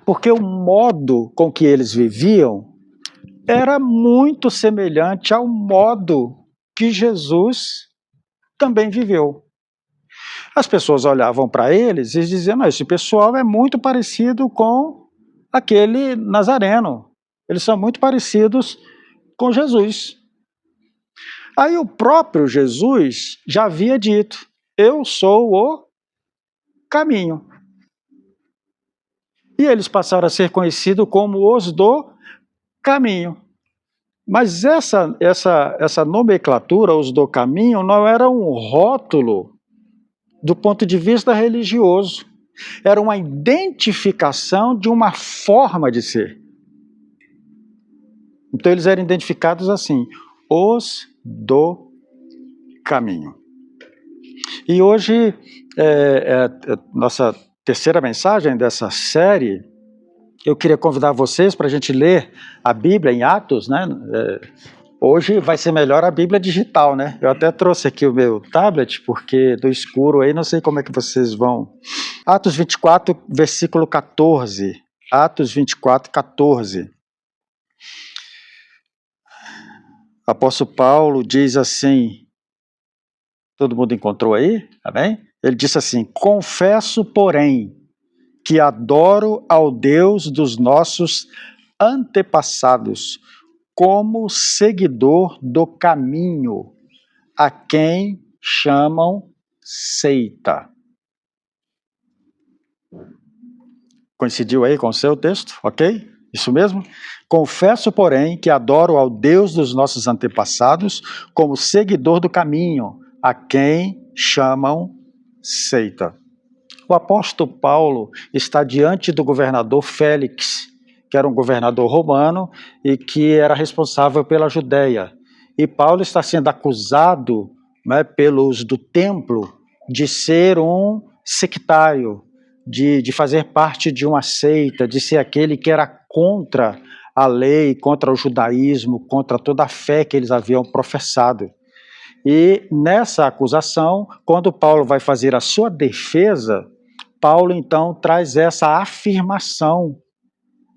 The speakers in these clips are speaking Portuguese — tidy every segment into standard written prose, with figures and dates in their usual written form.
Porque o modo com que eles viviam era muito semelhante ao modo que Jesus também viveu. As pessoas olhavam para eles e diziam, não, esse pessoal é muito parecido com aquele nazareno. Eles são muito parecidos com Jesus. Aí o próprio Jesus já havia dito, eu sou o caminho. E eles passaram a ser conhecidos como os do caminho. Mas essa nomenclatura, os do caminho, não era um rótulo do ponto de vista religioso. Era uma identificação de uma forma de ser. Então eles eram identificados assim, os do caminho. E hoje, nossa terceira mensagem dessa série, eu queria convidar vocês para a gente ler a Bíblia em Atos, né? Hoje vai ser melhor a Bíblia digital, né? Eu até trouxe aqui o meu tablet, porque do escuro aí, não sei como é que vocês vão. Atos 24, versículo 14. Atos 24, 14. O apóstolo Paulo diz assim, todo mundo encontrou aí? Amém? Ele disse assim, confesso, porém, que adoro ao Deus dos nossos antepassados, como seguidor do caminho, a quem chamam seita. Coincidiu aí com o seu texto? Ok? Isso mesmo? Confesso, porém, que adoro ao Deus dos nossos antepassados, como seguidor do caminho, a quem chamam seita. O apóstolo Paulo está diante do governador Félix, que era um governador romano e que era responsável pela Judéia. E Paulo está sendo acusado, né, pelos do templo de ser um sectário, de fazer parte de uma seita, de ser aquele que era contra a lei, contra o judaísmo, contra toda a fé que eles haviam professado. E nessa acusação, quando Paulo vai fazer a sua defesa, Paulo então traz essa afirmação,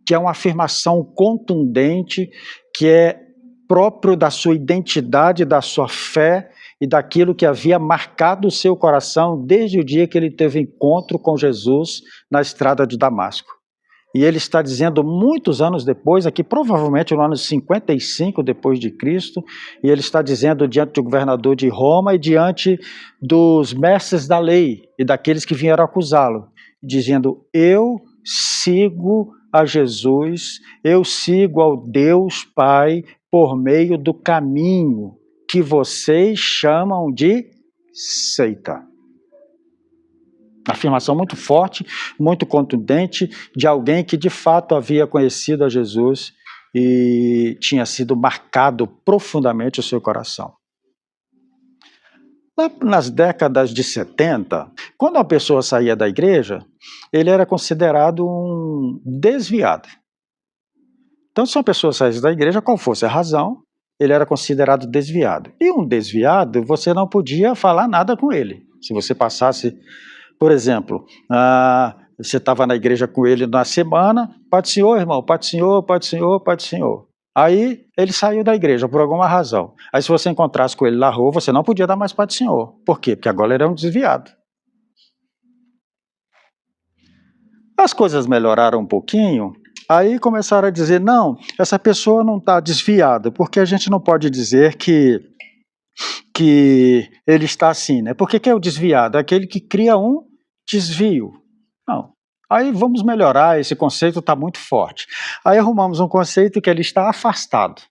que é uma afirmação contundente, que é próprio da sua identidade, da sua fé e daquilo que havia marcado o seu coração desde o dia que ele teve encontro com Jesus na estrada de Damasco. E ele está dizendo muitos anos depois, aqui provavelmente no ano 55 depois de Cristo, e ele está dizendo diante do governador de Roma e diante dos mestres da lei e daqueles que vieram acusá-lo, dizendo, eu sigo a Jesus, eu sigo ao Deus Pai por meio do caminho que vocês chamam de seita. Afirmação muito forte, muito contundente, de alguém que de fato havia conhecido a Jesus e tinha sido marcado profundamente o seu coração. Lá nas décadas de 70, quando uma pessoa saía da igreja, ele era considerado um desviado. Então, se uma pessoa saísse da igreja, qual fosse a razão, ele era considerado desviado. E um desviado, você não podia falar nada com ele. Se você passasse... Por exemplo, você estava na igreja com ele na semana, Pai do Senhor, irmão, Pai do Senhor, Pai do Senhor, Pai do Senhor. Aí ele saiu da igreja por alguma razão. Aí se você encontrasse com ele na rua, você não podia dar mais Pai do Senhor. Por quê? Porque agora ele era um desviado. As coisas melhoraram um pouquinho, aí começaram a dizer, não, essa pessoa não está desviada, porque a gente não pode dizer que ele está assim, né? Por que é o desviado? Aquele que cria um desvio. Não. Aí vamos melhorar, esse conceito está muito forte. Aí arrumamos um conceito que ele está afastado,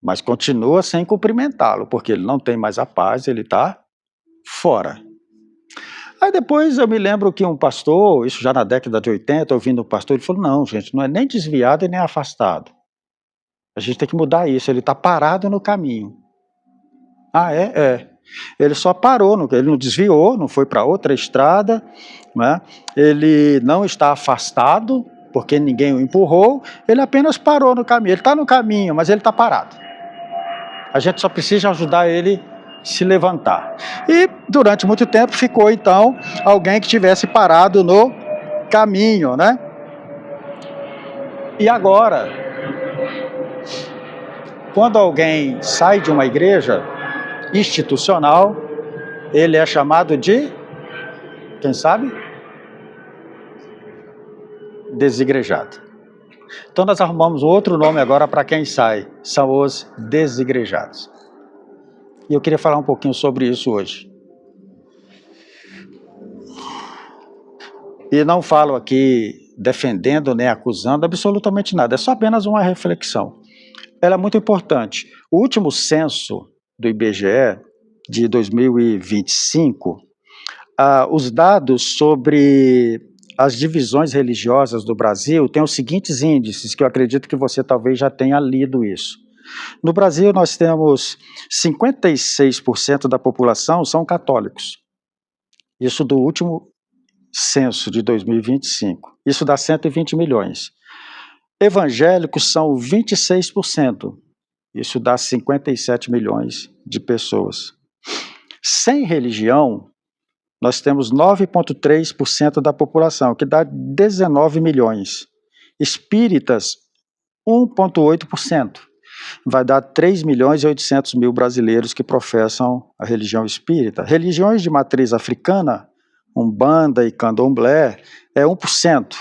mas continua sem cumprimentá-lo, porque ele não tem mais a paz, ele está fora. Aí depois eu me lembro que um pastor, isso já na década de 80, ouvindo o pastor, ele falou, não, gente, não é nem desviado e nem afastado. A gente tem que mudar isso, ele está parado no caminho. Ah, é? Ele só parou, ele não desviou, não foi para outra estrada, né? Ele não está afastado, porque ninguém o empurrou, ele apenas parou no caminho. Ele está no caminho, mas ele está parado. A gente só precisa ajudar ele a se levantar. E durante muito tempo ficou, então, alguém que tivesse parado no caminho, né? E agora, quando alguém sai de uma igreja institucional, ele é chamado de, quem sabe? Desigrejado. Então nós arrumamos outro nome agora para quem sai, são os desigrejados. E eu queria falar um pouquinho sobre isso hoje. E não falo aqui defendendo nem acusando absolutamente nada, é só apenas uma reflexão. Ela é muito importante. O último censo do IBGE, de 2025, os dados sobre as divisões religiosas do Brasil têm os seguintes índices, que eu acredito que você talvez já tenha lido isso. No Brasil, nós temos 56% da população são católicos. Isso do último censo de 2025. Isso dá 120 milhões. Evangélicos são 26%. Isso dá 57 milhões de pessoas. Sem religião, nós temos 9,3% da população, que dá 19 milhões. Espíritas, 1,8%. Vai dar 3 milhões e 800 mil brasileiros que professam a religião espírita. Religiões de matriz africana, Umbanda e Candomblé, é 1%.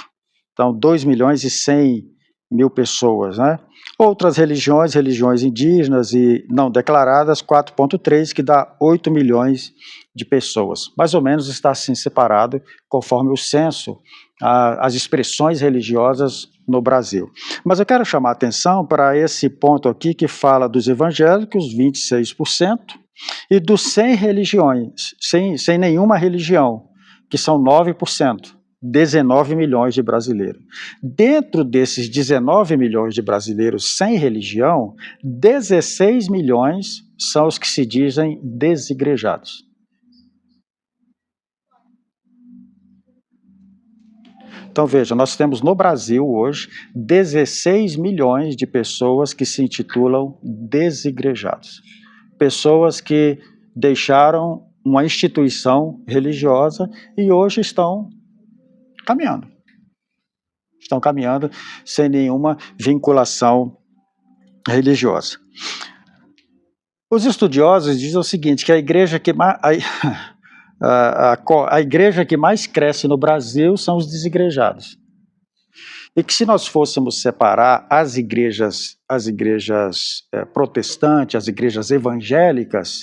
Então, 2 milhões e 100 mil pessoas, né? Outras religiões indígenas e não declaradas, 4,3, que dá 8 milhões de pessoas. Mais ou menos está assim separado, conforme o censo, as expressões religiosas no Brasil. Mas eu quero chamar a atenção para esse ponto aqui que fala dos evangélicos, 26%, e dos sem religiões, sem nenhuma religião, que são 9%. 19 milhões de brasileiros. Dentro desses 19 milhões de brasileiros sem religião, 16 milhões são os que se dizem desigrejados. Então veja, nós temos no Brasil hoje 16 milhões de pessoas que se intitulam desigrejados. Pessoas que deixaram uma instituição religiosa e hoje estão caminhando. Estão caminhando sem nenhuma vinculação religiosa. Os estudiosos dizem o seguinte, que a igreja que mais, a igreja que mais cresce no Brasil são os desigrejados. E que se nós fôssemos separar as igrejas protestantes, as igrejas evangélicas,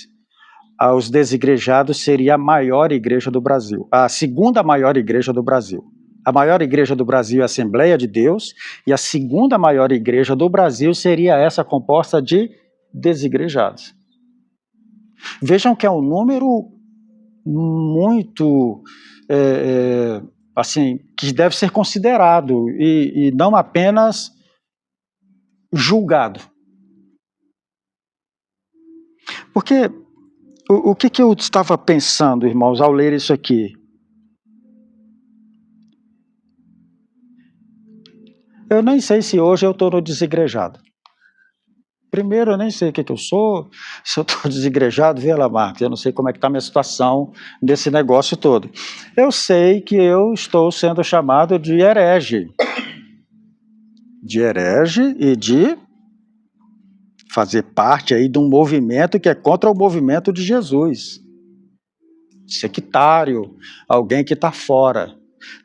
os desigrejados seria a maior igreja do Brasil, a segunda maior igreja do Brasil. A maior igreja do Brasil é a Assembleia de Deus, e a segunda maior igreja do Brasil seria essa composta de desigrejados. Vejam que é um número muito, assim, que deve ser considerado e não apenas julgado. Porque o que eu estava pensando, irmãos, ao ler isso aqui? Eu nem sei se hoje eu estou no desigrejado. Primeiro, eu nem sei o que eu sou, se eu estou desigrejado, vê lá, Marcos, eu não sei como é que está a minha situação desse negócio todo. Eu sei que eu estou sendo chamado de herege. De herege e de fazer parte aí de um movimento que é contra o movimento de Jesus. Sectário, alguém que está fora.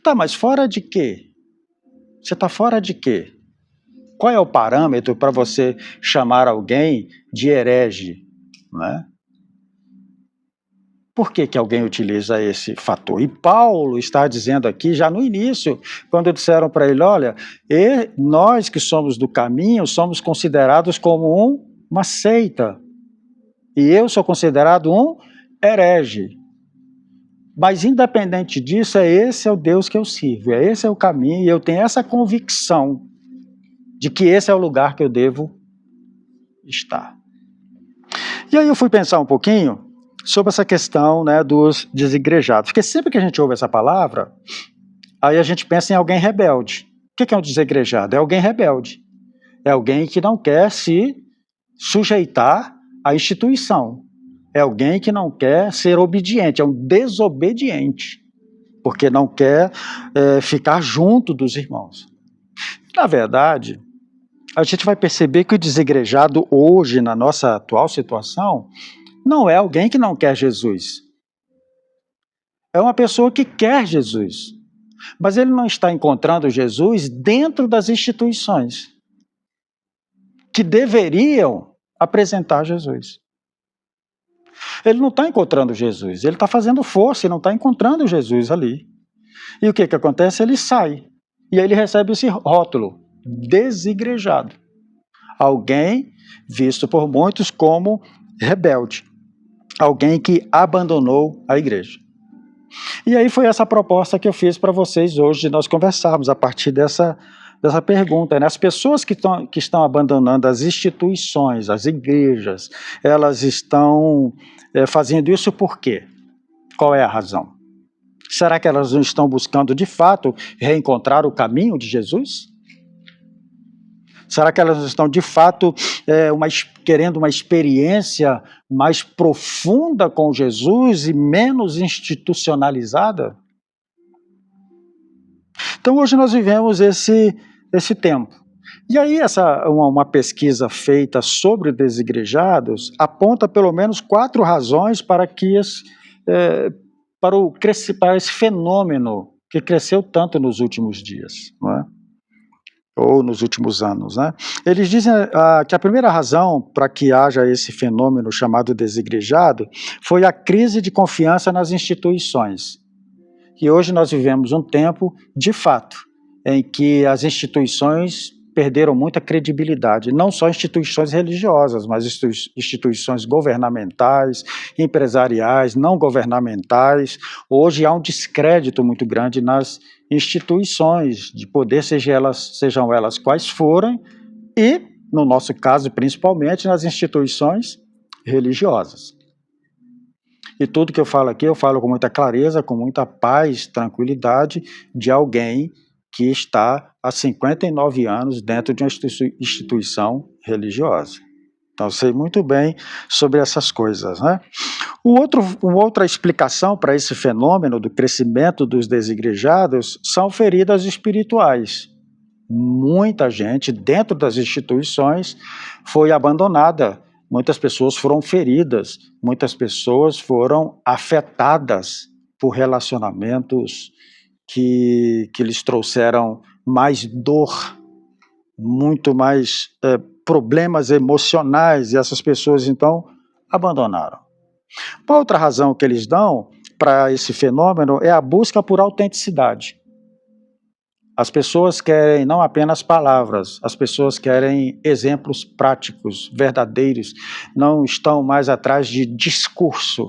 Tá, mas fora de quê? Você está fora de quê? Qual é o parâmetro para você chamar alguém de herege? Não é? Por que alguém utiliza esse fator? E Paulo está dizendo aqui, já no início, quando disseram para ele, olha, nós que somos do caminho, somos considerados como uma seita. E eu sou considerado um herege. Mas independente disso, esse é o Deus que eu sirvo, esse é o caminho, e eu tenho essa convicção de que esse é o lugar que eu devo estar. E aí eu fui pensar um pouquinho sobre essa questão, né, dos desigrejados, porque sempre que a gente ouve essa palavra, aí a gente pensa em alguém rebelde. O que é um desigrejado? É alguém rebelde, é alguém que não quer se sujeitar à instituição, é alguém que não quer ser obediente, é um desobediente. porque não quer ficar junto dos irmãos. Na verdade, a gente vai perceber que o desigrejado hoje, na nossa atual situação, não é alguém que não quer Jesus. É uma pessoa que quer Jesus, mas ele não está encontrando Jesus dentro das instituições que deveriam apresentar Jesus. Ele não está encontrando Jesus, ele está fazendo força e não está encontrando Jesus ali. E o que acontece? Ele sai, e aí ele recebe esse rótulo, desigrejado. Alguém visto por muitos como rebelde, alguém que abandonou a igreja. E aí foi essa proposta que eu fiz para vocês hoje, de nós conversarmos a partir dessa pergunta, né? As pessoas que estão abandonando as instituições, as igrejas, elas estão fazendo isso por quê? Qual é a razão? Será que elas não estão buscando, de fato, reencontrar o caminho de Jesus? Será que elas estão, de fato, querendo uma experiência mais profunda com Jesus e menos institucionalizada? Então, hoje nós vivemos esse tempo. E aí, uma pesquisa feita sobre desigrejados aponta pelo menos 4 razões para esse fenômeno que cresceu tanto nos últimos dias, não é? Ou nos últimos anos, né? Eles dizem que a primeira razão para que haja esse fenômeno chamado desigrejado foi a crise de confiança nas instituições. E hoje nós vivemos um tempo, de fato, em que as instituições perderam muita credibilidade, não só instituições religiosas, mas instituições governamentais, empresariais, não governamentais. Hoje há um descrédito muito grande nas instituições de poder, sejam elas quais forem, e, no nosso caso, principalmente, nas instituições religiosas. E tudo que eu falo aqui, eu falo com muita clareza, com muita paz, tranquilidade, de alguém que está há 59 anos dentro de uma instituição religiosa. Então, eu sei muito bem sobre essas coisas, né? Uma outra explicação para esse fenômeno do crescimento dos desigrejados são feridas espirituais. Muita gente dentro das instituições foi abandonada, muitas pessoas foram feridas, muitas pessoas foram afetadas por relacionamentos que lhes trouxeram mais dor, muito mais problemas emocionais, e essas pessoas então abandonaram. Uma outra razão que eles dão para esse fenômeno é a busca por autenticidade. As pessoas querem não apenas palavras, as pessoas querem exemplos práticos, verdadeiros, não estão mais atrás de discurso.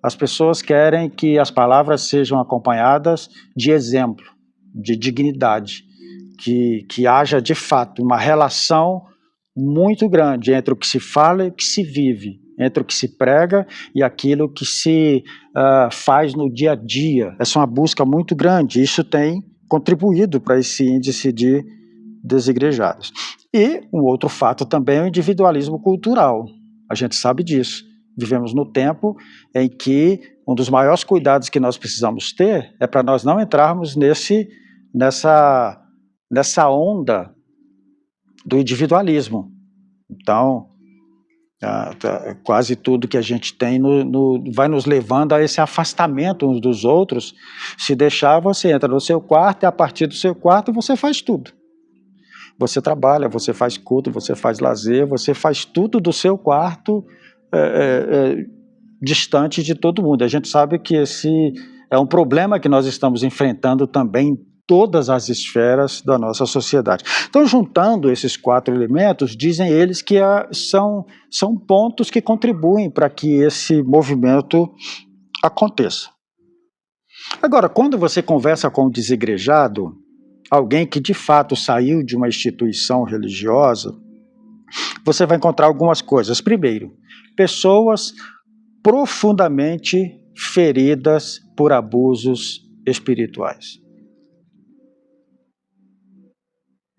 As pessoas querem que as palavras sejam acompanhadas de exemplo, de dignidade, que haja de fato uma relação muito grande entre o que se fala e o que se vive, entre o que se prega e aquilo que se faz no dia a dia. Essa é uma busca muito grande, isso tem contribuído para esse índice de desigrejados. E um outro fato também é o individualismo cultural, a gente sabe disso. Vivemos no tempo em que um dos maiores cuidados que nós precisamos ter é para nós não entrarmos nessa onda do individualismo. Então, quase tudo que a gente tem vai nos levando a esse afastamento uns dos outros. Se deixar, você entra no seu quarto e a partir do seu quarto você faz tudo. Você trabalha, você faz culto, você faz lazer, você faz tudo do seu quarto, distante de todo mundo. A gente sabe que esse é um problema que nós estamos enfrentando também em todas as esferas da nossa sociedade. Então, juntando esses 4 elementos, dizem eles que são pontos que contribuem para que esse movimento aconteça. Agora, quando você conversa com um desigrejado, alguém que de fato saiu de uma instituição religiosa, você vai encontrar algumas coisas. Primeiro, pessoas profundamente feridas por abusos espirituais.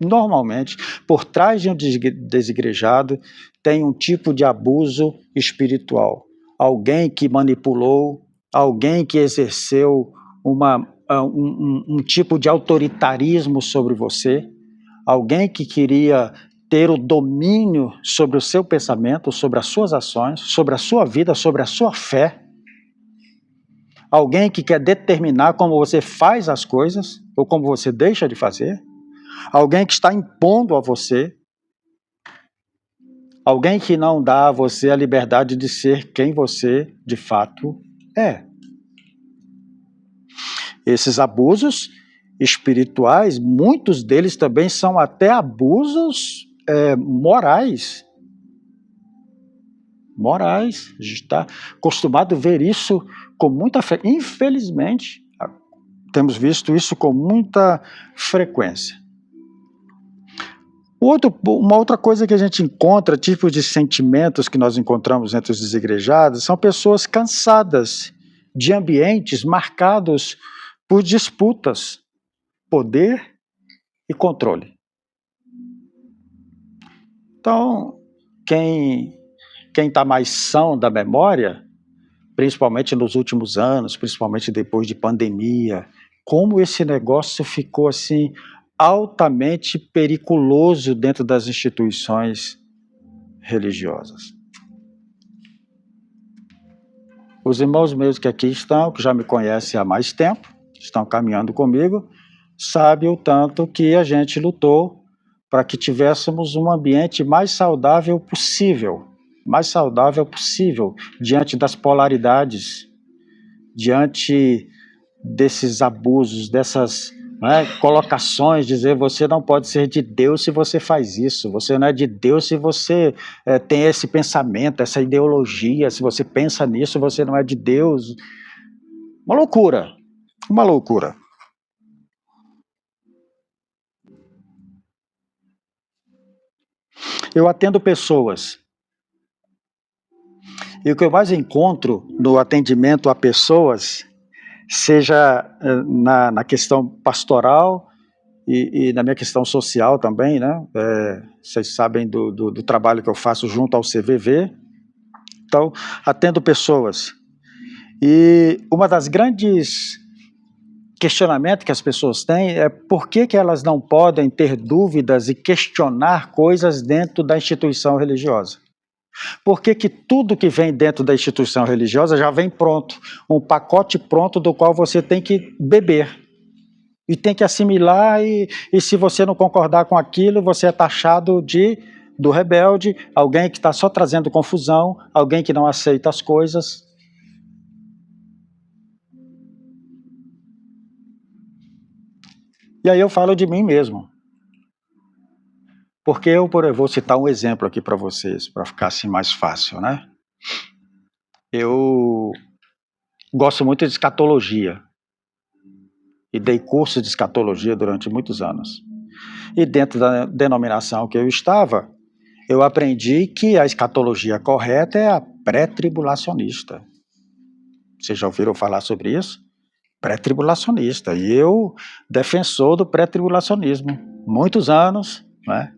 Normalmente, por trás de um desigrejado, tem um tipo de abuso espiritual. Alguém que manipulou, alguém que exerceu uma um tipo de autoritarismo sobre você, alguém que queria ter o domínio sobre o seu pensamento, sobre as suas ações, sobre a sua vida, sobre a sua fé, alguém que quer determinar como você faz as coisas, ou como você deixa de fazer, alguém que está impondo a você, alguém que não dá a você a liberdade de ser quem você de fato é. Esses abusos espirituais, muitos deles também são até abusos morais. Morais. A gente está acostumado a ver isso com muita frequência. Infelizmente, temos visto isso com muita frequência. Uma outra coisa que a gente encontra, tipos de sentimentos que nós encontramos entre os desigrejados, são pessoas cansadas de ambientes marcados por disputas, poder e controle. Então, quem está mais são da memória, principalmente nos últimos anos, principalmente depois de pandemia, como esse negócio ficou assim altamente periculoso dentro das instituições religiosas. Os irmãos meus que aqui estão, que já me conhecem há mais tempo, estão caminhando comigo, sabem o tanto que a gente lutou para que tivéssemos um ambiente mais saudável possível, diante das polaridades, diante desses abusos, dessas colocações, dizer você não pode ser de Deus se você faz isso, você não é de Deus se você tem esse pensamento, essa ideologia, se você pensa nisso, você não é de Deus. Uma loucura. Eu atendo pessoas. E o que eu mais encontro no atendimento a pessoas, seja na questão pastoral e na minha questão social também, né? Vocês sabem do trabalho que eu faço junto ao CVV. Então, atendo pessoas. E uma das grandes questionamentos que as pessoas têm é por que elas não podem ter dúvidas e questionar coisas dentro da instituição religiosa. Por que tudo que vem dentro da instituição religiosa já vem pronto, um pacote pronto do qual você tem que beber e tem que assimilar, e se você não concordar com aquilo, você é taxado do rebelde, alguém que está só trazendo confusão, alguém que não aceita as coisas. E aí eu falo de mim mesmo. Porque eu vou citar um exemplo aqui para vocês, para ficar assim mais fácil, né? Eu gosto muito de escatologia e dei curso de escatologia durante muitos anos. E dentro da denominação que eu estava, eu aprendi que a escatologia correta é a pré-tribulacionista. Vocês já ouviram falar sobre isso? Pré-tribulacionista. E eu, defensor do pré-tribulacionismo, muitos anos, né?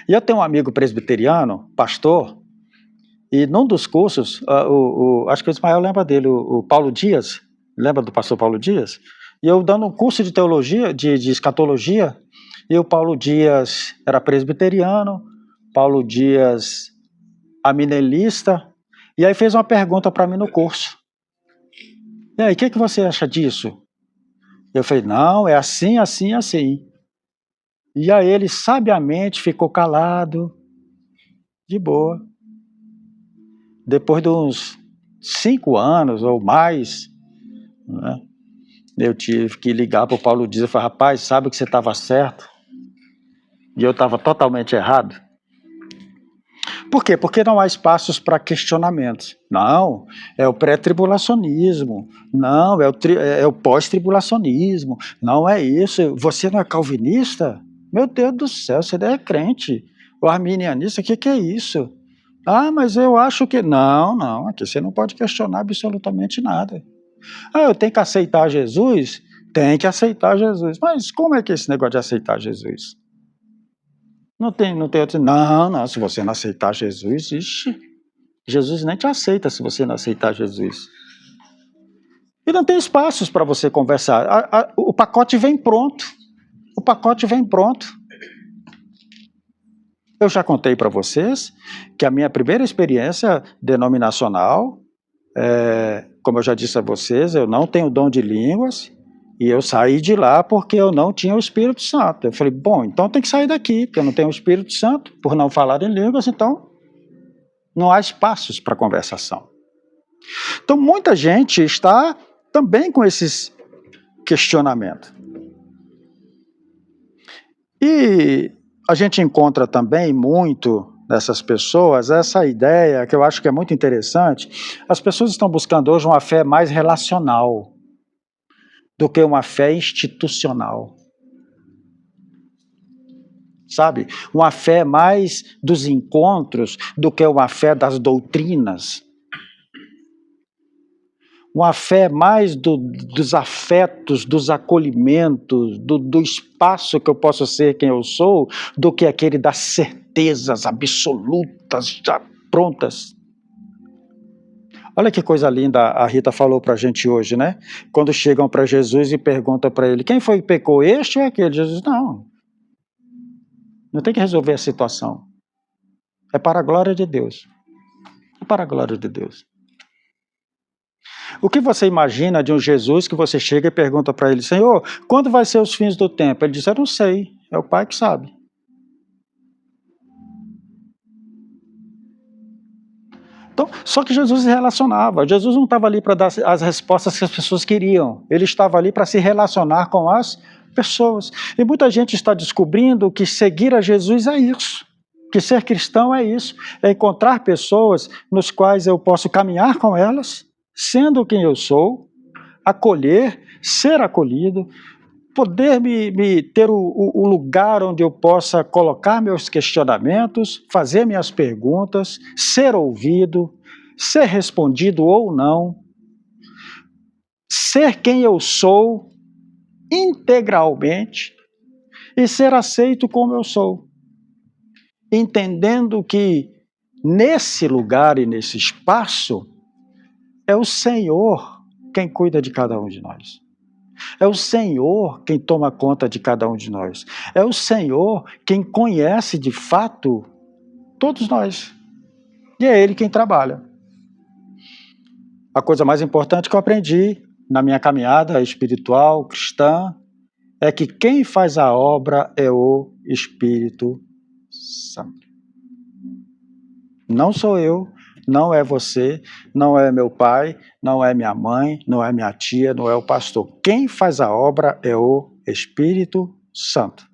E eu tenho um amigo presbiteriano, pastor, e num dos cursos, acho que o Ismael lembra dele, o Paulo Dias, lembra do pastor Paulo Dias? E eu dando um curso de teologia, de escatologia, e o Paulo Dias era presbiteriano, Paulo Dias aminelista, e aí fez uma pergunta para mim no curso. E aí, o que você acha disso? Eu falei, não, é assim, assim, assim. E aí ele sabiamente ficou calado, de boa. Depois de uns 5 anos ou mais, né, eu tive que ligar para o Paulo Dias e falar, rapaz, sabe que você estava certo? E eu estava totalmente errado? Por quê? Porque não há espaços para questionamentos. Não, é o pré-tribulacionismo. Não, é o pós-tribulacionismo. Não é isso. Você não é calvinista? Meu Deus do céu, você não é crente. O arminianista, o que é isso? Ah, mas eu acho que... Não, aqui você não pode questionar absolutamente nada. Ah, eu tenho que aceitar Jesus? Tem que aceitar Jesus. Mas como é que é esse negócio de aceitar Jesus? Não tem outro... Não, se você não aceitar Jesus, ixi, Jesus nem te aceita se você não aceitar Jesus. E não tem espaços para você conversar. O pacote vem pronto. O pacote vem pronto. Eu já contei para vocês que a minha primeira experiência denominacional, como eu já disse a vocês, eu não tenho dom de línguas, e eu saí de lá porque eu não tinha o Espírito Santo. Eu falei, bom, então tem que sair daqui, porque eu não tenho o Espírito Santo, por não falar em línguas, então não há espaços para conversação. Então muita gente está também com esses questionamentos. E a gente encontra também muito nessas pessoas essa ideia que eu acho que é muito interessante. As pessoas estão buscando hoje uma fé mais relacional do que uma fé institucional. Sabe? Uma fé mais dos encontros do que uma fé das doutrinas. Uma fé mais dos afetos, dos acolhimentos, do espaço que eu posso ser quem eu sou, do que aquele das certezas absolutas, já prontas. Olha que coisa linda a Rita falou para a gente hoje, né? Quando chegam para Jesus e perguntam para ele, quem foi que pecou, este ou aquele? Jesus, não tem que resolver a situação. É para a glória de Deus. É para a glória de Deus. O que você imagina de um Jesus que você chega e pergunta para ele, Senhor, quando vai ser os fins do tempo? Ele diz, eu não sei, é o Pai que sabe. Então, só que Jesus se relacionava. Jesus não estava ali para dar as respostas que as pessoas queriam. Ele estava ali para se relacionar com as pessoas. E muita gente está descobrindo que seguir a Jesus é isso. Que ser cristão é isso. É encontrar pessoas nos quais eu posso caminhar com elas, sendo quem eu sou, acolher, ser acolhido, poder me ter o lugar onde eu possa colocar meus questionamentos, fazer minhas perguntas, ser ouvido, ser respondido ou não, ser quem eu sou integralmente e ser aceito como eu sou, entendendo que nesse lugar e nesse espaço é o Senhor quem cuida de cada um de nós. É o Senhor quem toma conta de cada um de nós. É o Senhor quem conhece de fato todos nós. E é Ele quem trabalha. A coisa mais importante que eu aprendi na minha caminhada espiritual, cristã, é que quem faz a obra é o Espírito Santo. Não sou eu, não é você, não é meu pai, não é minha mãe, não é minha tia, não é o pastor. Quem faz a obra é o Espírito Santo.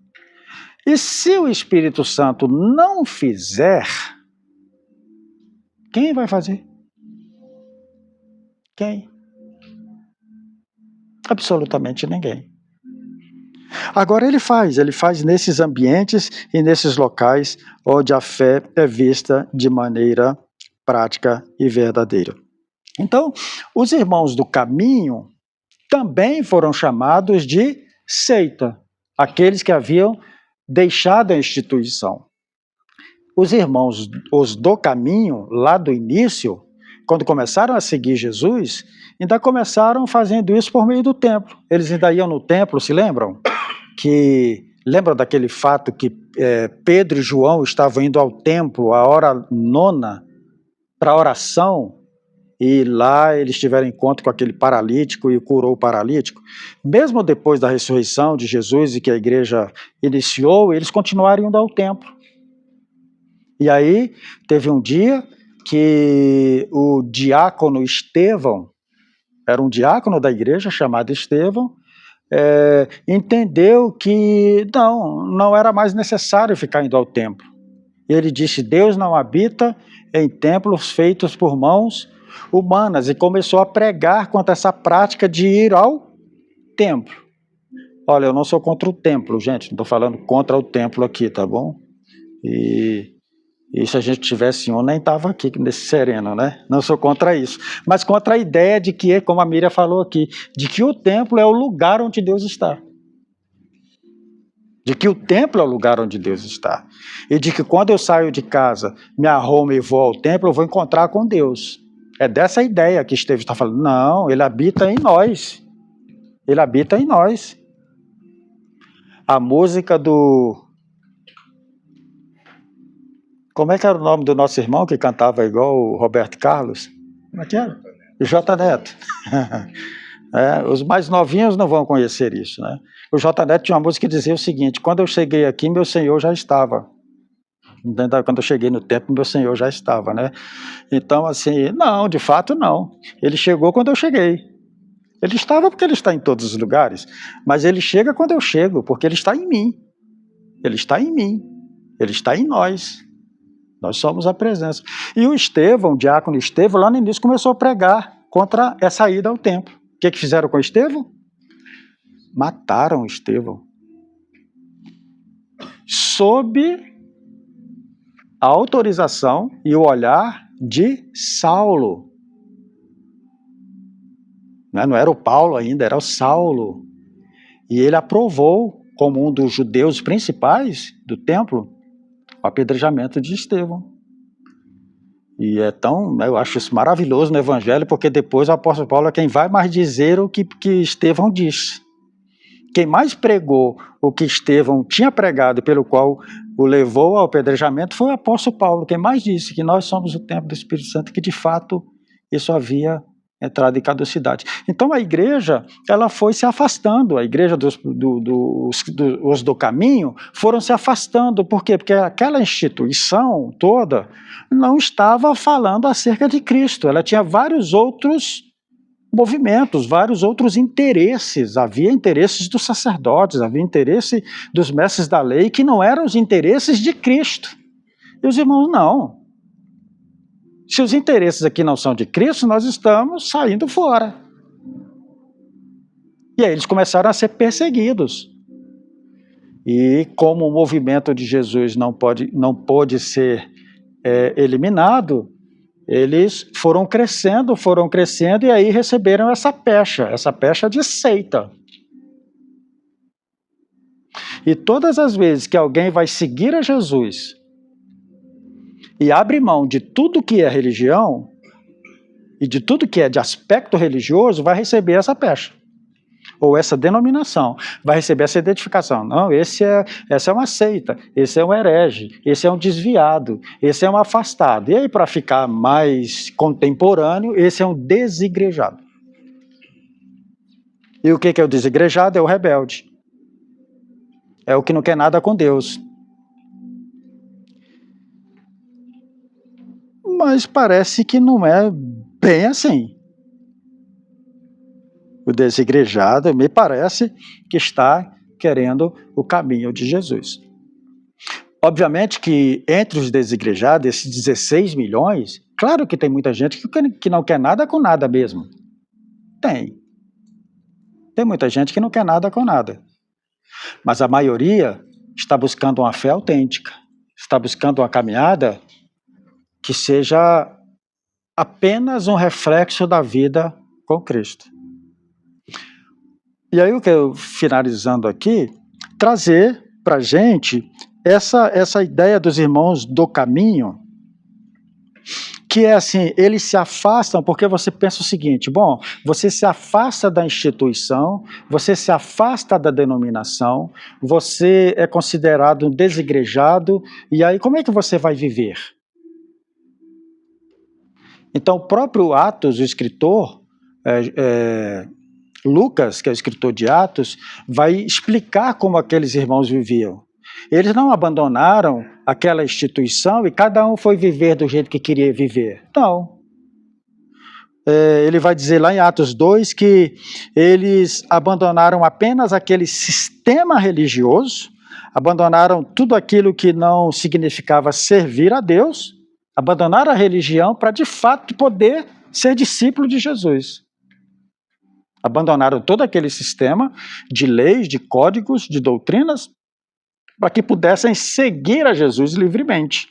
E se o Espírito Santo não fizer, quem vai fazer? Quem? Absolutamente ninguém. Agora ele faz nesses ambientes e nesses locais onde a fé é vista de maneira prática e verdadeira. Então, os irmãos do caminho também foram chamados de seita, aqueles que haviam deixado a instituição. Os irmãos, os do caminho, lá do início, quando começaram a seguir Jesus, ainda começaram fazendo isso por meio do templo. Eles ainda iam no templo, se lembram? Lembram daquele fato que Pedro e João estavam indo ao templo à hora 9 para a oração, e lá eles tiveram encontro com aquele paralítico e curou o paralítico. Mesmo depois da ressurreição de Jesus e que a igreja iniciou, eles continuaram indo ao templo. E aí teve um dia que o diácono Estevão, era um diácono da igreja chamado Estevão, entendeu que não era mais necessário ficar indo ao templo. E ele disse, Deus não habita em templos feitos por mãos humanas, e começou a pregar contra essa prática de ir ao templo. Olha, eu não sou contra o templo, gente, não estou falando contra o templo aqui, tá bom? E se a gente tivesse um, nem estava aqui nesse sereno, né? Não sou contra isso. Mas contra a ideia de que, como a Miriam falou aqui, de que o templo é o lugar onde Deus está. De que o templo é o lugar onde Deus está. E de que quando eu saio de casa, me arrumo e vou ao templo, eu vou encontrar com Deus. É dessa ideia que Estevão está falando. Não, ele habita em nós. Ele habita em nós. A música do... Como é que era o nome do nosso irmão que cantava igual o Roberto Carlos? Como é que era? J. Neto. Os mais novinhos não vão conhecer isso, né? O J. Neto tinha uma música que dizia o seguinte: quando eu cheguei aqui, meu Senhor já estava. Quando eu cheguei no templo, meu Senhor já estava, né? Então, assim, não, de fato não. Ele chegou quando eu cheguei. Ele estava porque ele está em todos os lugares, mas ele chega quando eu chego, porque ele está em mim. Ele está em mim. Ele está em nós. Nós somos a presença. E o Estevão, o diácono Estevão, lá no início começou a pregar contra essa ida ao templo. O que fizeram com Estevão? Mataram Estevão. Sob a autorização e o olhar de Saulo. Não era o Paulo ainda, era o Saulo. E ele aprovou, como um dos judeus principais do templo, o apedrejamento de Estevão. E eu acho isso maravilhoso no Evangelho, porque depois o apóstolo Paulo é quem vai mais dizer o que Estevão disse. Quem mais pregou o que Estevão tinha pregado, pelo qual o levou ao apedrejamento, foi o apóstolo Paulo. Quem mais disse que nós somos o templo do Espírito Santo, que de fato isso havia entrado em caducidade. Então a igreja, ela foi se afastando, a igreja os do caminho foram se afastando. Por quê? Porque aquela instituição toda não estava falando acerca de Cristo, ela tinha vários outros movimentos, vários outros interesses. Havia interesses dos sacerdotes, havia interesse dos mestres da lei, que não eram os interesses de Cristo. E os irmãos, não. Se os interesses aqui não são de Cristo, nós estamos saindo fora. E aí eles começaram a ser perseguidos. E como o movimento de Jesus não pôde ser eliminado, eles foram crescendo, e aí receberam essa pecha de seita. E todas as vezes que alguém vai seguir a Jesus e abre mão de tudo que é religião, e de tudo que é de aspecto religioso, vai receber essa pecha, ou essa denominação, vai receber essa identificação. Não, essa é uma seita, esse é um herege, esse é um desviado, esse é um afastado. E aí, para ficar mais contemporâneo, esse é um desigrejado. E o que é o desigrejado? É o rebelde. É o que não quer nada com Deus. Mas parece que não é bem assim. O desigrejado, me parece que está querendo o caminho de Jesus. Obviamente que entre os desigrejados, esses 16 milhões, claro que tem muita gente que não quer nada com nada mesmo. Tem muita gente que não quer nada com nada. Mas a maioria está buscando uma fé autêntica, está buscando uma caminhada que seja apenas um reflexo da vida com Cristo. E aí eu quero, finalizando aqui, trazer para a gente essa ideia dos irmãos do caminho, que é assim, eles se afastam porque você pensa o seguinte: bom, você se afasta da instituição, você se afasta da denominação, você é considerado um desigrejado, e aí como é que você vai viver? Então, o próprio Atos, o escritor, Lucas, que é o escritor de Atos, vai explicar como aqueles irmãos viviam. Eles não abandonaram aquela instituição e cada um foi viver do jeito que queria viver. Não. Ele vai dizer lá em Atos 2 que eles abandonaram apenas aquele sistema religioso, abandonaram tudo aquilo que não significava servir a Deus, abandonaram a religião para de fato poder ser discípulo de Jesus. Abandonaram todo aquele sistema de leis, de códigos, de doutrinas, para que pudessem seguir a Jesus livremente.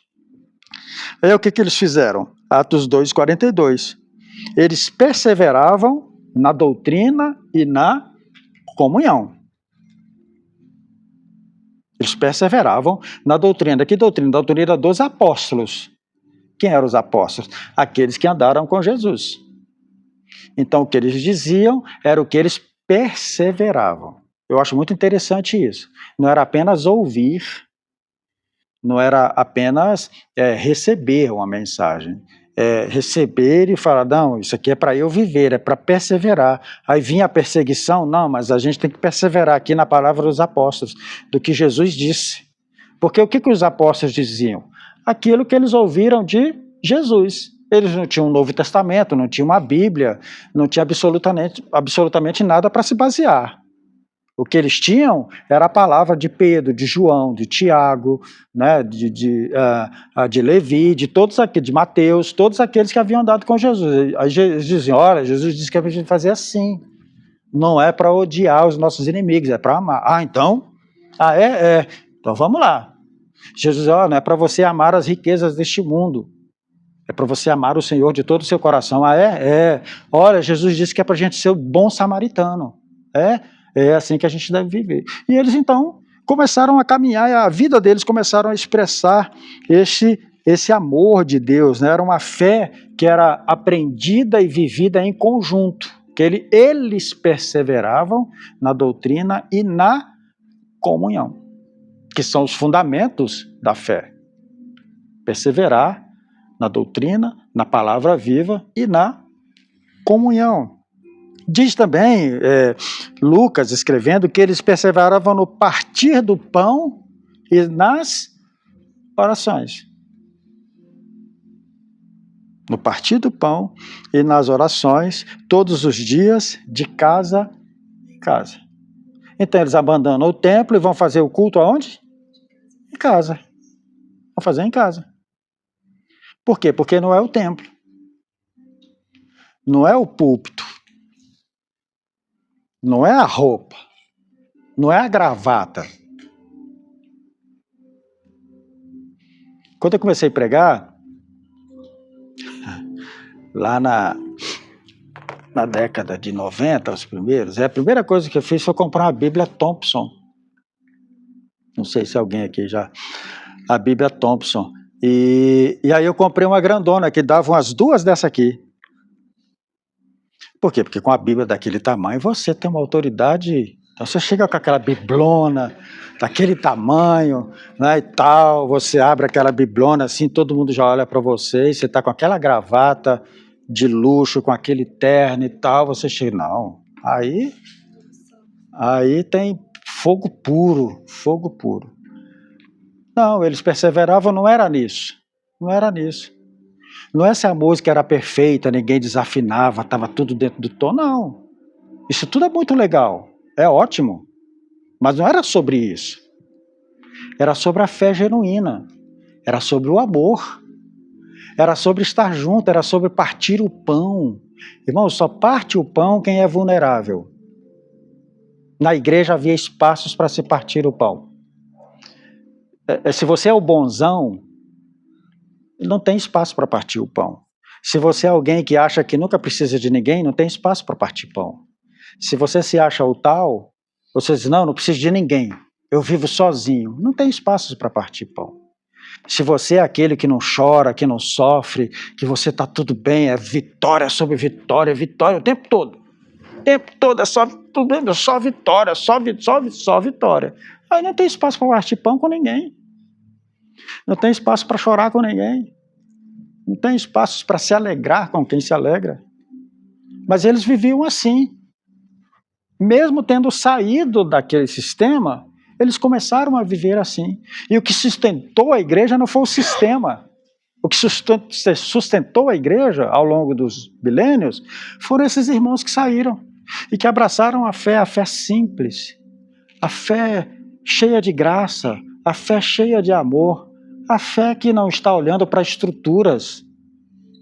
Aí o que eles fizeram? Atos 2:42. Eles perseveravam na doutrina e na comunhão. Eles perseveravam na doutrina. Que doutrina? A doutrina dos apóstolos. Quem eram os apóstolos? Aqueles que andaram com Jesus. Então, o que eles diziam era o que eles perseveravam. Eu acho muito interessante isso. Não era apenas ouvir, não era apenas receber uma mensagem. Receber e falar, não, isso aqui é para eu viver, é para perseverar. Aí vinha a perseguição, não, mas a gente tem que perseverar aqui na palavra dos apóstolos, do que Jesus disse. Porque o que os apóstolos diziam? Aquilo que eles ouviram de Jesus. Eles não tinham um Novo Testamento, não tinham uma Bíblia, não tinha absolutamente nada para se basear. O que eles tinham era a palavra de Pedro, de João, de Tiago, né, de Levi, de todos aqueles, de Mateus, todos aqueles que haviam andado com Jesus. Aí eles diziam, olha, Jesus disse que a gente fazer assim. Não é para odiar os nossos inimigos, é para amar. Ah, então? Então vamos lá. Jesus, não é para você amar as riquezas deste mundo. É para você amar o Senhor de todo o seu coração. Olha, Jesus disse que é para a gente ser o bom samaritano. É assim que a gente deve viver. E eles, então, começaram a caminhar, e a vida deles começaram a expressar esse amor de Deus, né? Era uma fé que era aprendida e vivida em conjunto, que eles perseveravam na doutrina e na comunhão, que são os fundamentos da fé. Perseverar na doutrina, na palavra viva e na comunhão. Diz também Lucas, escrevendo, que eles perseveravam no partir do pão e nas orações. No partir do pão e nas orações, todos os dias, de casa em casa. Então eles abandonam o templo e vão fazer o culto aonde? Em casa. Vão fazer em casa. Por quê? Porque não é o templo. Não é o púlpito. Não é a roupa, não é a gravata. Quando eu comecei a pregar, lá na década de 90, os primeiros, a primeira coisa que eu fiz foi comprar uma Bíblia Thompson. Não sei se alguém aqui já... A Bíblia Thompson. E aí eu comprei uma grandona, que dava umas duas dessa aqui. Por quê? Porque com a Bíblia daquele tamanho, você tem uma autoridade. Então você chega com aquela biblona, daquele tamanho, né, e tal, você abre aquela biblona assim, todo mundo já olha para você, e você está com aquela gravata de luxo, com aquele terno e tal, você chega, não, aí tem fogo puro, fogo puro. Não, eles perseveravam, não era nisso. Não é se a música era perfeita, ninguém desafinava, estava tudo dentro do tom, não. Isso tudo é muito legal, é ótimo, mas não era sobre isso. Era sobre a fé genuína, era sobre o amor, era sobre estar junto, era sobre partir o pão. Irmão, só parte o pão quem é vulnerável. Na igreja havia espaços para se partir o pão. Se você é o bonzão, não tem espaço para partir o pão. Se você é alguém que acha que nunca precisa de ninguém, não tem espaço para partir pão. Se você se acha o tal, você diz, não preciso de ninguém, eu vivo sozinho. Não tem espaço para partir pão. Se você é aquele que não chora, que não sofre, que você está tudo bem, é vitória sobre vitória, vitória o tempo todo. O tempo todo é só vitória, só vitória. Aí não tem espaço para partir pão com ninguém. Não tem espaço para chorar com ninguém. Não tem espaço para se alegrar com quem se alegra. Mas eles viviam assim. Mesmo tendo saído daquele sistema, eles começaram a viver assim. E o que sustentou a igreja não foi o sistema. O que sustentou a igreja ao longo dos milênios foram esses irmãos que saíram e que abraçaram a fé simples, a fé cheia de graça, a fé cheia de amor, a fé que não está olhando para estruturas,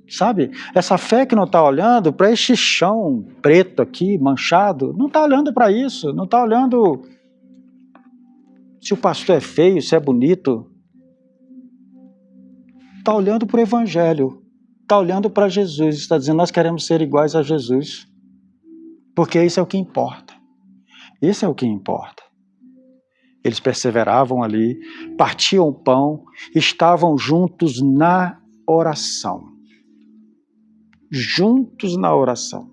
sabe? Essa fé que não está olhando para este chão preto aqui, manchado, não está olhando para isso, não está olhando se o pastor é feio, se é bonito. Está olhando para o Evangelho, está olhando para Jesus, está dizendo, nós queremos ser iguais a Jesus, porque isso é o que importa. Isso é o que importa. Eles perseveravam ali, partiam o pão, estavam juntos na oração. Juntos na oração.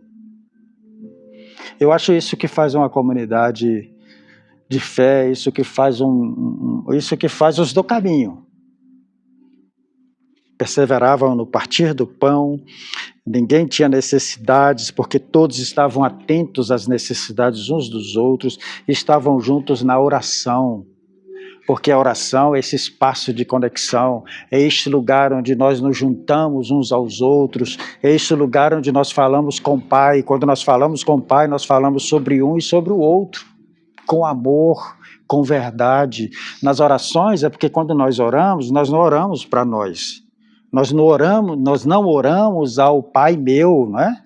Eu acho isso que faz uma comunidade de fé, isso que faz os do caminho. Perseveravam no partir do pão, ninguém tinha necessidades, porque todos estavam atentos às necessidades uns dos outros, estavam juntos na oração, porque a oração é esse espaço de conexão, é este lugar onde nós nos juntamos uns aos outros, é este lugar onde nós falamos com o Pai. Quando nós falamos com o Pai, nós falamos sobre um e sobre o outro, com amor, com verdade. Nas orações é porque quando nós oramos, nós não oramos para nós. Nós não oramos ao Pai meu, né?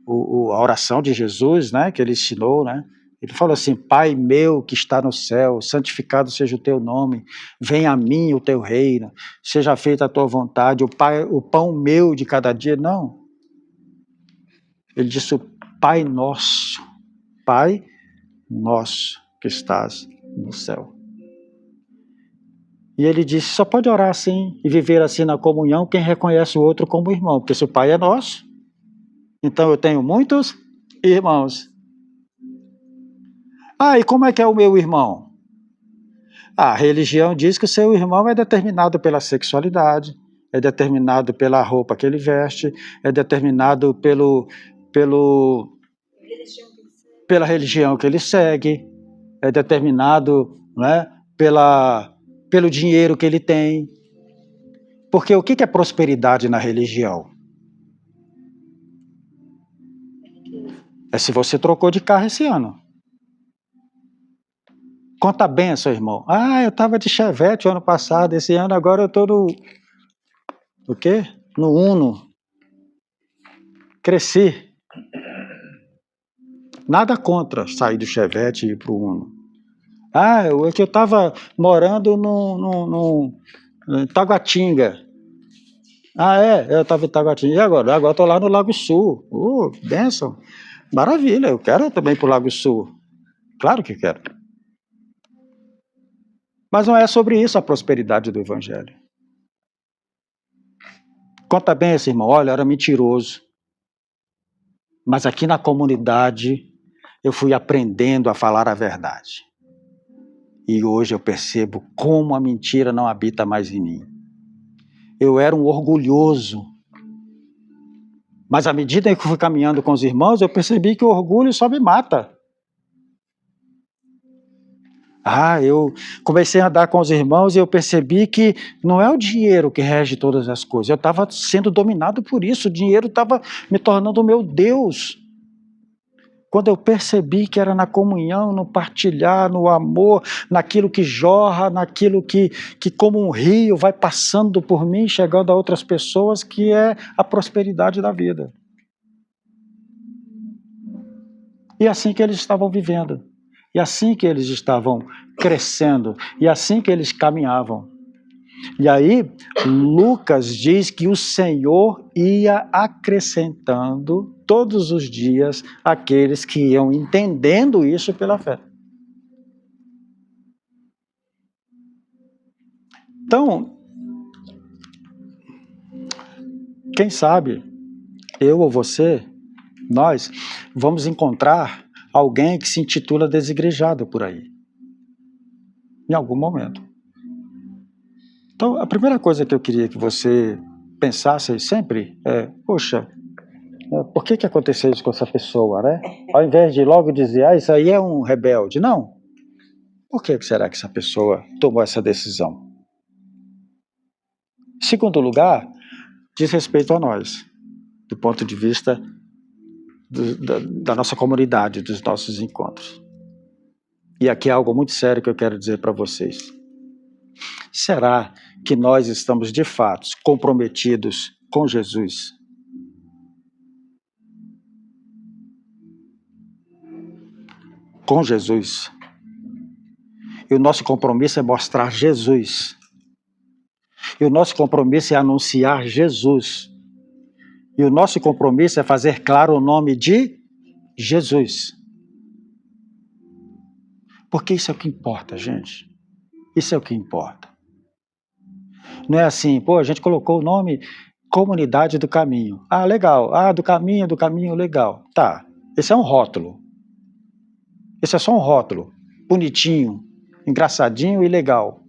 A oração de Jesus, né? Que ele ensinou, né? Ele falou assim: Pai meu que está no céu, santificado seja o teu nome, venha a mim o teu reino, seja feita a tua vontade, o pão meu de cada dia. Não. Ele disse: o Pai nosso que estás no céu. E ele disse: só pode orar assim e viver assim na comunhão quem reconhece o outro como irmão, porque se o Pai é nosso, então eu tenho muitos irmãos. Ah, e como é que é o meu irmão? A religião diz que o seu irmão é determinado pela sexualidade, é determinado pela roupa que ele veste, é determinado pela religião que ele segue, é determinado, né, pelo dinheiro que ele tem. Porque o que é prosperidade na religião? É se você trocou de carro esse ano. Conta bem, seu irmão. Ah, eu estava de Chevette o ano passado, esse ano agora eu estou no... O quê? No Uno. Cresci. Nada contra sair do Chevette e ir para o Uno. Ah, é que eu estava morando no Taguatinga. Ah, eu estava em Taguatinga. E agora? Agora estou lá no Lago Sul. Bênção. Maravilha, eu quero também para o Lago Sul. Claro que quero. Mas não é sobre isso a prosperidade do Evangelho. Conta bem esse irmão, olha, eu era mentiroso. Mas aqui na comunidade eu fui aprendendo a falar a verdade. E hoje eu percebo como a mentira não habita mais em mim. Eu era um orgulhoso. Mas à medida que eu fui caminhando com os irmãos, eu percebi que o orgulho só me mata. Eu comecei a andar com os irmãos e eu percebi que não é o dinheiro que rege todas as coisas. Eu estava sendo dominado por isso. O dinheiro estava me tornando o meu Deus. Quando eu percebi que era na comunhão, no partilhar, no amor, naquilo que jorra, naquilo que como um rio vai passando por mim, chegando a outras pessoas, que é a prosperidade da vida. E assim que eles estavam vivendo. E assim que eles estavam crescendo, e assim que eles caminhavam. E aí, Lucas diz que o Senhor ia acrescentando todos os dias aqueles que iam entendendo isso pela fé. Então, quem sabe, eu ou você, nós vamos encontrar alguém que se intitula desigrejado por aí, em algum momento. Então, a primeira coisa que eu queria que você pensasse sempre é: poxa, por que aconteceu isso com essa pessoa, né? Ao invés de logo dizer: isso aí é um rebelde. Não. Por que será que essa pessoa tomou essa decisão? Segundo lugar, diz respeito a nós, do ponto de vista da nossa comunidade, dos nossos encontros. E aqui é algo muito sério que eu quero dizer para vocês. Será que nós estamos de fato comprometidos com Jesus? Com Jesus. E o nosso compromisso é mostrar Jesus. E o nosso compromisso é anunciar Jesus. E o nosso compromisso é fazer claro o nome de Jesus. Porque isso é o que importa, gente. Isso é o que importa. Não é assim, pô, a gente colocou o nome Comunidade do Caminho. Ah, legal. Ah, do caminho, legal. Tá, esse é um rótulo. Esse é só um rótulo. Bonitinho, engraçadinho e legal.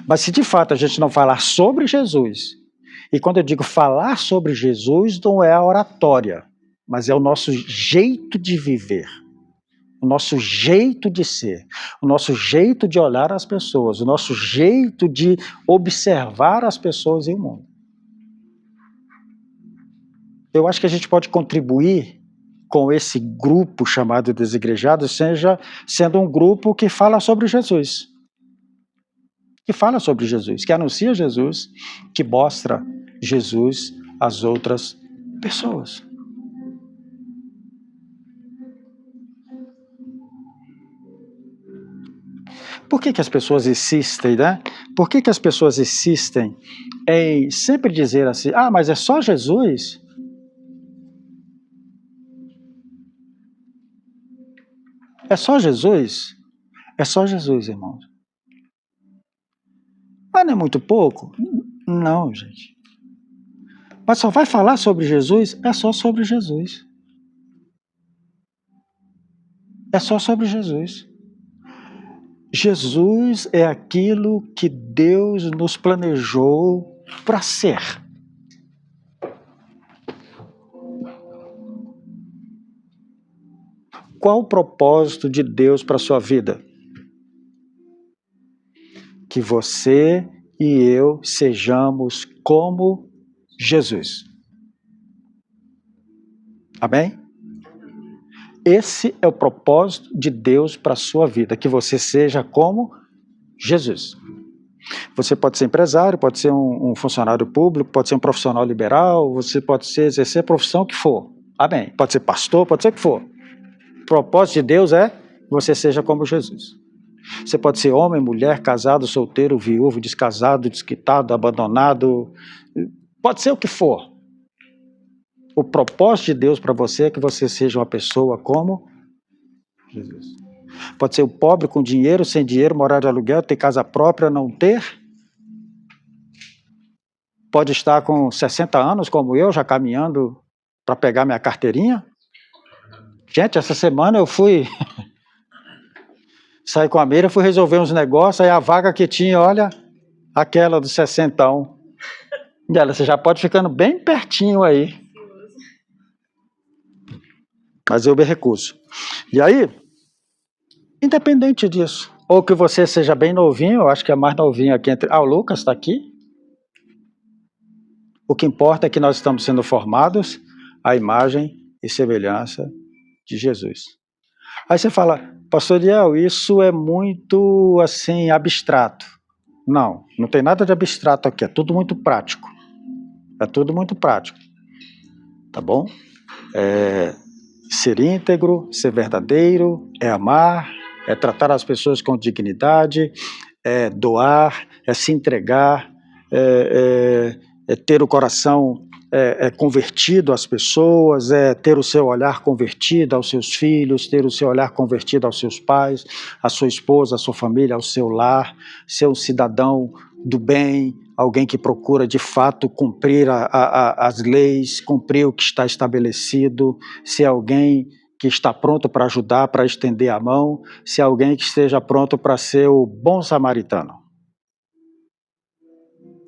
Mas se de fato a gente não falar sobre Jesus, e quando eu digo falar sobre Jesus, não é a oratória, mas é o nosso jeito de viver, o nosso jeito de ser, o nosso jeito de olhar as pessoas, o nosso jeito de observar as pessoas e o mundo. Eu acho que a gente pode contribuir com esse grupo chamado Desigrejados, sendo um grupo que fala sobre Jesus. Que fala sobre Jesus, que anuncia Jesus, que mostra Jesus às outras pessoas. Por que as pessoas insistem, né? Por que as pessoas insistem em sempre dizer assim, ah, mas é só Jesus? É só Jesus? É só Jesus, irmãos. Mas não é muito pouco? Não, gente. Mas só vai falar sobre Jesus? É só sobre Jesus. É só sobre Jesus. Jesus é aquilo que Deus nos planejou para ser. Qual o propósito de Deus para a sua vida? Que você e eu sejamos como Jesus. Amém? Esse é o propósito de Deus para a sua vida, que você seja como Jesus. Você pode ser empresário, pode ser um funcionário público, pode ser um profissional liberal, você pode exercer a profissão que for. Amém? Pode ser pastor, pode ser o que for. O propósito de Deus é que você seja como Jesus. Você pode ser homem, mulher, casado, solteiro, viúvo, descasado, desquitado, abandonado, pode ser o que for. O propósito de Deus para você é que você seja uma pessoa como Jesus. Pode ser o pobre com dinheiro, sem dinheiro, morar de aluguel, ter casa própria, não ter. Pode estar com 60 anos, como eu, já caminhando para pegar minha carteirinha. Gente, essa semana eu fui sair com a Mira, fui resolver uns negócios, aí a vaga que tinha, olha, aquela do 60. E ela, você já pode ficando bem pertinho aí. Mas eu me recuso. E aí, independente disso, ou que você seja bem novinho, eu acho que é mais novinho aqui entre... Ah, o Lucas está aqui. O que importa é que nós estamos sendo formados à imagem e semelhança de Jesus. Aí você fala, pastor Eliel, isso é muito, assim, abstrato. Não, não tem nada de abstrato aqui, é tudo muito prático. É tudo muito prático. Tá bom? Ser íntegro, ser verdadeiro, é amar, é tratar as pessoas com dignidade, é doar, é se entregar, é ter o coração convertido às pessoas, é ter o seu olhar convertido aos seus filhos, ter o seu olhar convertido aos seus pais, à sua esposa, à sua família, ao seu lar, ser um cidadão do bem, alguém que procura de fato cumprir as leis, cumprir o que está estabelecido, ser alguém que está pronto para ajudar, para estender a mão, ser alguém que esteja pronto para ser o bom samaritano.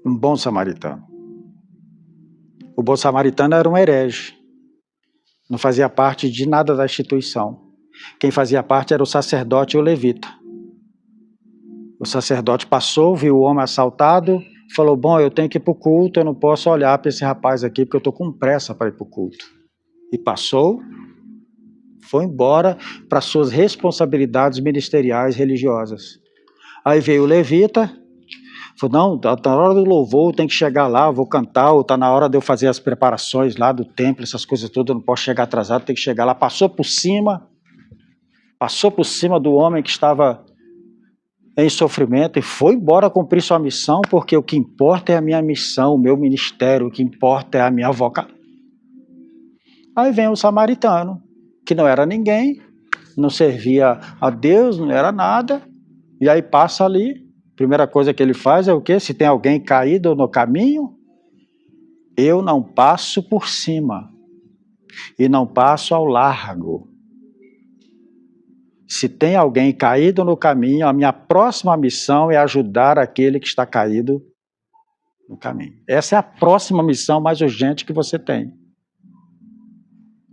Um bom samaritano. O bom samaritano era um herege, não fazia parte de nada da instituição. Quem fazia parte era o sacerdote e o levita. O sacerdote passou, viu o homem assaltado, falou, bom, eu tenho que ir para o culto, eu não posso olhar para esse rapaz aqui, porque eu estou com pressa para ir para o culto. E passou, foi embora para suas responsabilidades ministeriais religiosas. Aí veio o levita, falou, não, está na hora do louvor, tem que chegar lá, vou cantar, ou está na hora de eu fazer as preparações lá do templo, essas coisas todas, eu não posso chegar atrasado, tem que chegar lá. Passou por cima do homem que estava em sofrimento e foi embora cumprir sua missão, porque o que importa é a minha missão, o meu ministério, o que importa é a minha vocação. Aí vem o samaritano, que não era ninguém, não servia a Deus, não era nada, e aí passa ali, Primeira coisa que ele faz é o quê? Se tem alguém caído no caminho, eu não passo por cima e não passo ao largo. Se tem alguém caído no caminho, a minha próxima missão é ajudar aquele que está caído no caminho. Essa é a próxima missão mais urgente que você tem.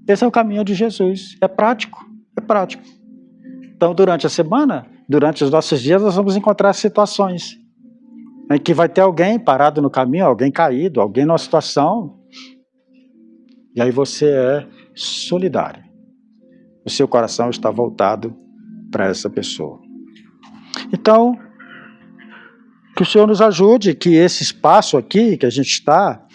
Esse é o caminho de Jesus. É prático, é prático. Então, durante a semana, durante os nossos dias, nós vamos encontrar situações em que vai ter alguém parado no caminho, alguém caído, alguém numa situação, e aí você é solidário. O seu coração está voltado para essa pessoa. Então, que o Senhor nos ajude, que esse espaço aqui que a gente está,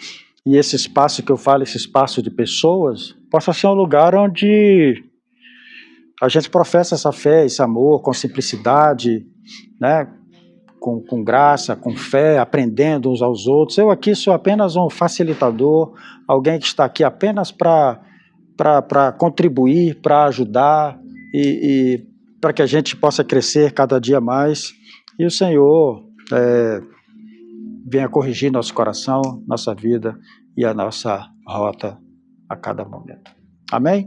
e esse espaço que eu falo, esse espaço de pessoas, possa ser um lugar onde a gente professa essa fé, esse amor, com simplicidade, né? Com graça, com fé, aprendendo uns aos outros. Eu aqui sou apenas um facilitador, alguém que está aqui apenas para contribuir, para ajudar e para que a gente possa crescer cada dia mais. E o Senhor venha corrigir nosso coração, nossa vida e a nossa rota a cada momento. Amém?